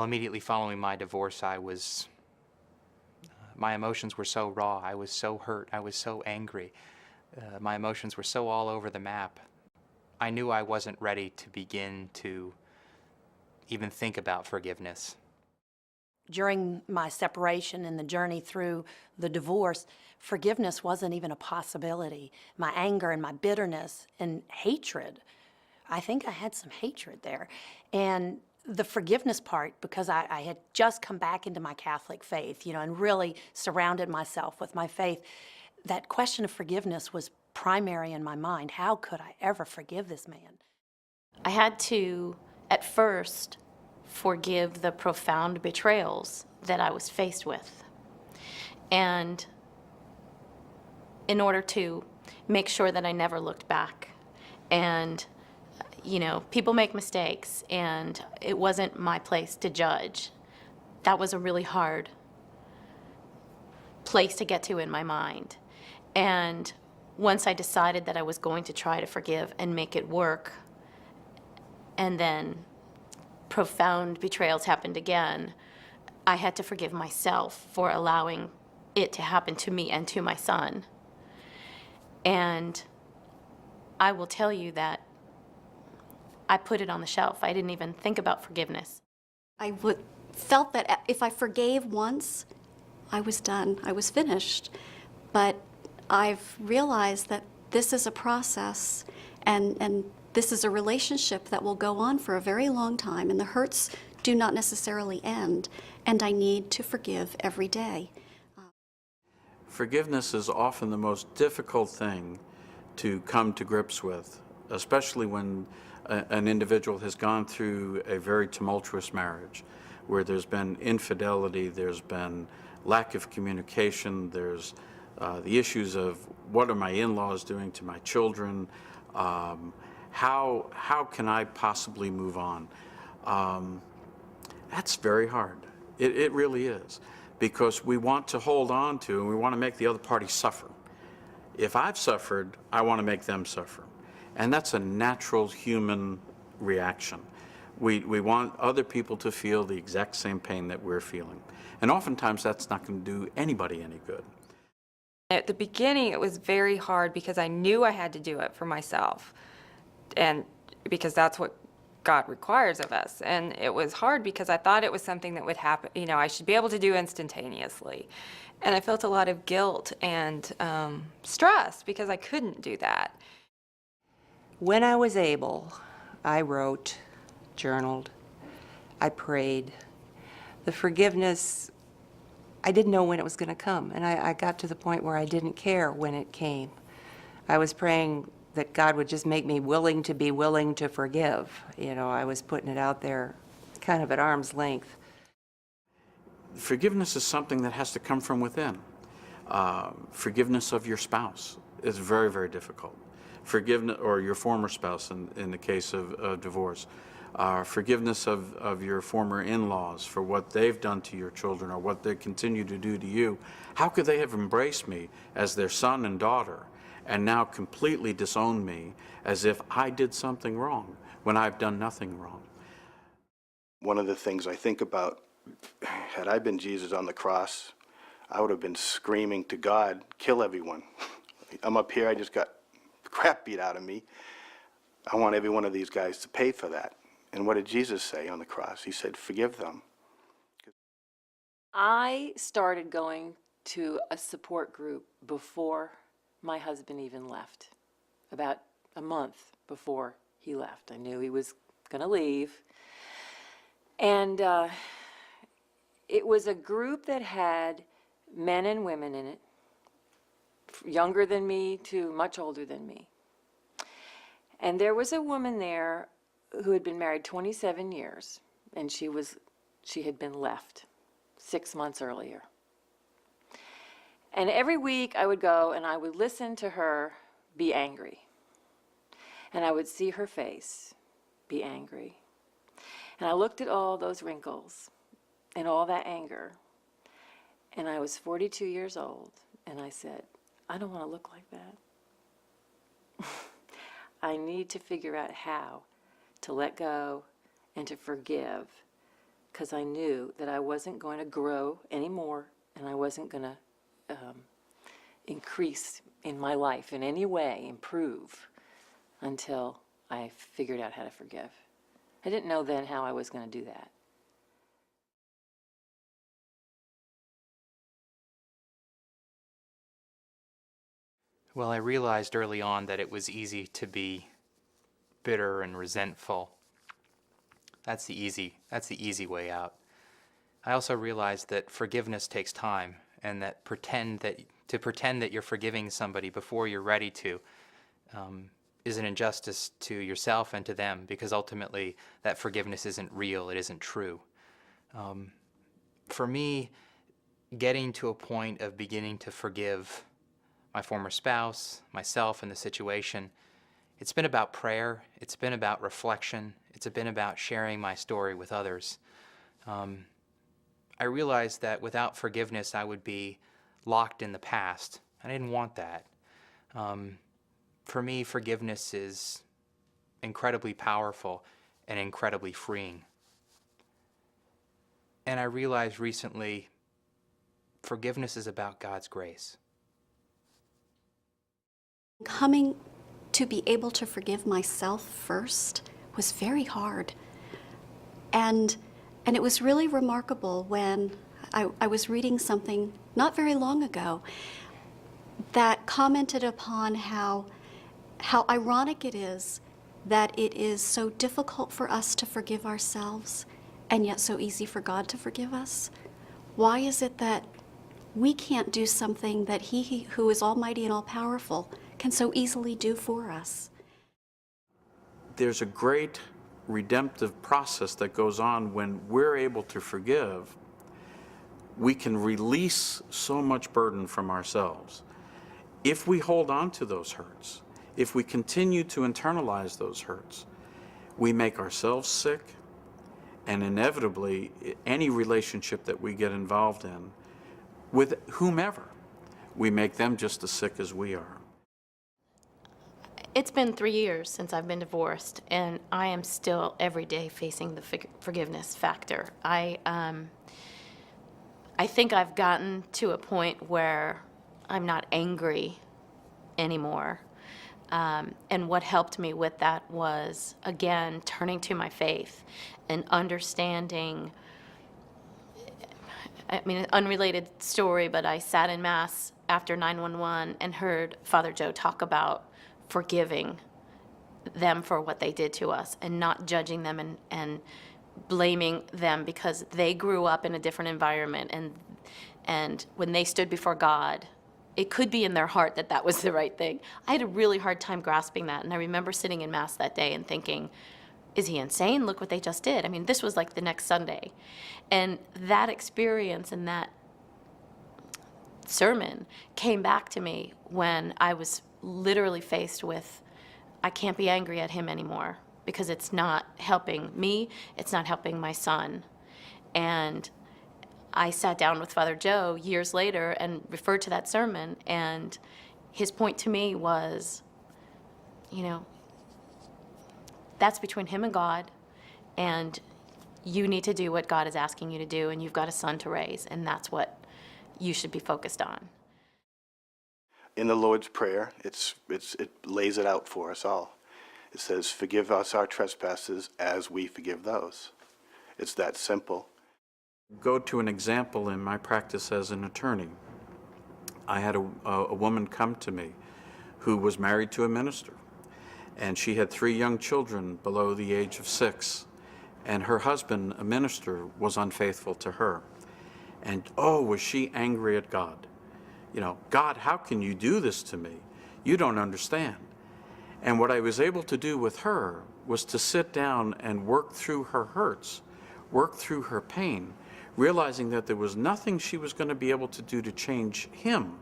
Well, immediately following my divorce, my emotions were so raw. I was so hurt. I was so angry. My emotions were so all over the map. I knew I wasn't ready to begin to even think about forgiveness. During my separation and the journey through the divorce, forgiveness wasn't even a possibility. My anger and my bitterness and hatred, I think I had some hatred there. And the forgiveness part, because I had just come back into my Catholic faith, and really surrounded myself with my faith, that question of forgiveness was primary in my mind. How could I ever forgive this man? I had to, at first, forgive the profound betrayals that I was faced with. And in order to make sure that I never looked back. And, people make mistakes, and it wasn't my place to judge. That was a really hard place to get to in my mind. And once I decided that I was going to try to forgive and make it work, and then profound betrayals happened again, I had to forgive myself for allowing it to happen to me and to my son. And I will tell you that I put it on the shelf. I didn't even think about forgiveness. I felt that if I forgave once, I was done. I was finished. But I've realized that this is a process, and this is a relationship that will go on for a very long time, and the hurts do not necessarily end, and I need to forgive every day. Forgiveness is often the most difficult thing to come to grips with, especially when an individual has gone through a very tumultuous marriage, where there's been infidelity, there's been lack of communication, there's the issues of what are my in-laws doing to my children, how can I possibly move on? That's very hard. It really is, because we want to hold on to and we want to make the other party suffer. If I've suffered, I want to make them suffer. And that's a natural human reaction. We want other people to feel the exact same pain that we're feeling. And oftentimes that's not going to do anybody any good. At the beginning, it was very hard because I knew I had to do it for myself, and because that's what God requires of us. And it was hard because I thought it was something that would happen, I should be able to do instantaneously. And I felt a lot of guilt and stress because I couldn't do that. When I was able, I wrote, journaled, I prayed. The forgiveness, I didn't know when it was going to come, and I got to the point where I didn't care when it came. I was praying that God would just make me willing to be willing to forgive. I was putting it out there kind of at arm's length. Forgiveness is something that has to come from within. Forgiveness of your spouse is very, very difficult. Forgiveness, or your former spouse in the case of divorce. Forgiveness of your former in-laws for what they've done to your children or what they continue to do to you. How could they have embraced me as their son and daughter and now completely disowned me as if I did something wrong when I've done nothing wrong? One of the things I think about, had I been Jesus on the cross, I would have been screaming to God, kill everyone. I'm up here, I just got the crap beat out of me. I want every one of these guys to pay for that. And what did Jesus say on the cross? He said, forgive them. I started going to a support group before my husband even left, about a month before he left. I knew he was going to leave. And it was a group that had men and women in it, younger than me to much older than me. And there was a woman there who had been married 27 years, and she had been left 6 months earlier. And every week I would go and I would listen to her be angry. And I would see her face be angry. And I looked at all those wrinkles and all that anger. And I was 42 years old, and I said, I don't want to look like that. I need to figure out how to let go and to forgive because I knew that I wasn't going to grow anymore and I wasn't going to increase in my life in any way, improve, until I figured out how to forgive. I didn't know then how I was going to do that. Well, I realized early on that it was easy to be bitter and resentful. That's the easy way out. I also realized that forgiveness takes time, and that to pretend that you're forgiving somebody before you're ready to is an injustice to yourself and to them, because ultimately that forgiveness isn't real, it isn't true. For me, getting to a point of beginning to forgive my former spouse, myself, and the situation, it's been about prayer, it's been about reflection, it's been about sharing my story with others. I realized that without forgiveness, I would be locked in the past. I didn't want that. For me, forgiveness is incredibly powerful and incredibly freeing. And I realized recently, forgiveness is about God's grace. Coming to be able to forgive myself first was very hard. And it was really remarkable when I was reading something not very long ago that commented upon how ironic it is that it is so difficult for us to forgive ourselves and yet so easy for God to forgive us. Why is it that we can't do something that He who is almighty and all-powerful can so easily do for us? There's a great redemptive process that goes on when we're able to forgive. We can release so much burden from ourselves. If we hold on to those hurts, if we continue to internalize those hurts, we make ourselves sick, and inevitably, any relationship that we get involved in, with whomever, we make them just as sick as we are. It's been 3 years since I've been divorced, and I am still every day facing the forgiveness factor. I think I've gotten to a point where I'm not angry anymore. And what helped me with that was, again, turning to my faith and understanding. I mean, an unrelated story, but I sat in Mass after 9/11 and heard Father Joe talk about forgiving them for what they did to us and not judging them and blaming them because they grew up in a different environment, and when they stood before God, it could be in their heart that that was the right thing. I had a really hard time grasping that, and I remember sitting in Mass that day and thinking, is he insane? Look what they just did. I mean, this was like the next Sunday. And that experience and that sermon came back to me when I was literally faced with, I can't be angry at him anymore because it's not helping me, it's not helping my son. And I sat down with Father Joe years later and referred to that sermon, and his point to me was, you know, that's between him and God, and you need to do what God is asking you to do, and you've got a son to raise, and that's what you should be focused on. In the Lord's Prayer, it lays it out for us all. It says, forgive us our trespasses as we forgive those. It's that simple. Go to an example in my practice as an attorney. I had a woman come to me who was married to a minister, and she had 3 young children below the age of 6, and her husband, a minister, was unfaithful to her. And was she angry at God? You know, God, how can you do this to me? You don't understand. And what I was able to do with her was to sit down and work through her hurts, work through her pain, realizing that there was nothing she was going to be able to do to change him,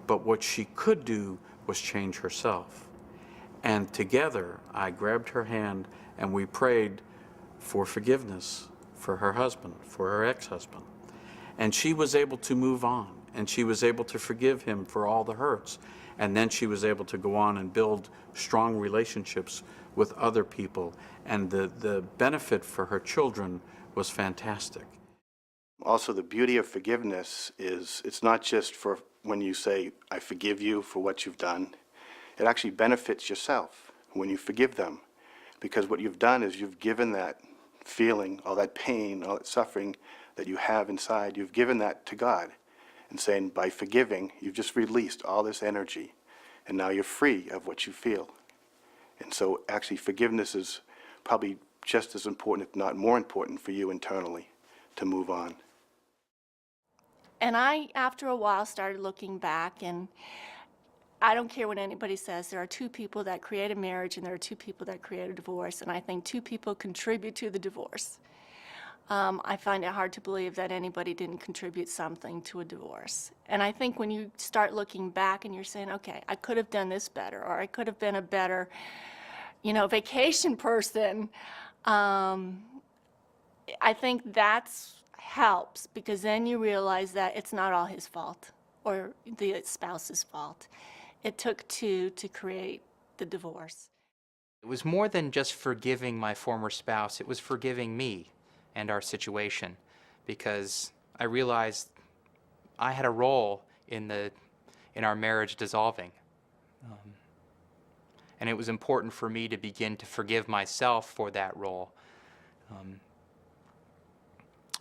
but what she could do was change herself. And together, I grabbed her hand and we prayed for forgiveness for her husband, for her ex-husband. And she was able to move on, and she was able to forgive him for all the hurts. And then she was able to go on and build strong relationships with other people. And the benefit for her children was fantastic. Also, the beauty of forgiveness is it's not just for when you say, I forgive you for what you've done. It actually benefits yourself when you forgive them. Because what you've done is you've given that feeling, all that pain, all that suffering that you have inside, you've given that to God. And saying, by forgiving, you've just released all this energy. And now you're free of what you feel. And so actually forgiveness is probably just as important, if not more important, for you internally to move on. And I, after a while, started looking back, and I don't care what anybody says. There are two people that create a marriage, and there are two people that create a divorce, and I think two people contribute to the divorce. I find it hard to believe that anybody didn't contribute something to a divorce. And I think when you start looking back and you're saying, okay, I could have done this better, or I could have been a better, vacation person, I think that's helps, because then you realize that it's not all his fault or the spouse's fault. It took two to create the divorce. It was more than just forgiving my former spouse, it was forgiving me and our situation, because I realized I had a role in our marriage dissolving. And it was important for me to begin to forgive myself for that role.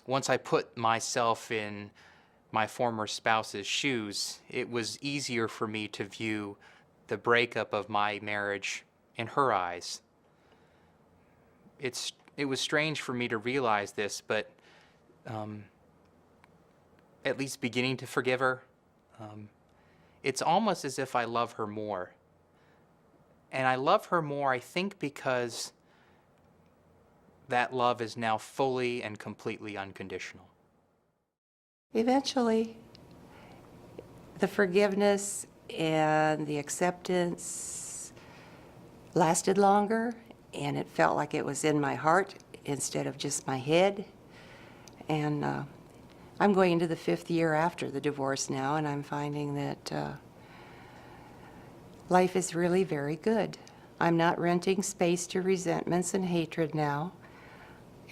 Once I put myself in my former spouse's shoes, it was easier for me to view the breakup of my marriage in her eyes. It was strange for me to realize this, but at least beginning to forgive her, it's almost as if I love her more. And I love her more, I think, because that love is now fully and completely unconditional. Eventually, the forgiveness and the acceptance lasted longer, and it felt like it was in my heart instead of just my head. And I'm going into the 5th year after the divorce now, and I'm finding that life is really very good. I'm not renting space to resentments and hatred now,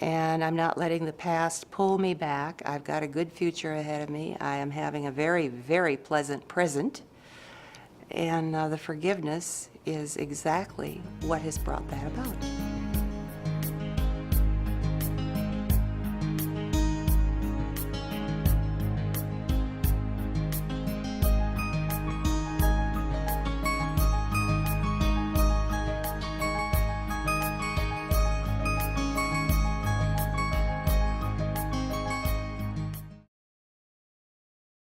and I'm not letting the past pull me back. I've got a good future ahead of me. I am having a very, very pleasant present, and the forgiveness is exactly what has brought that about.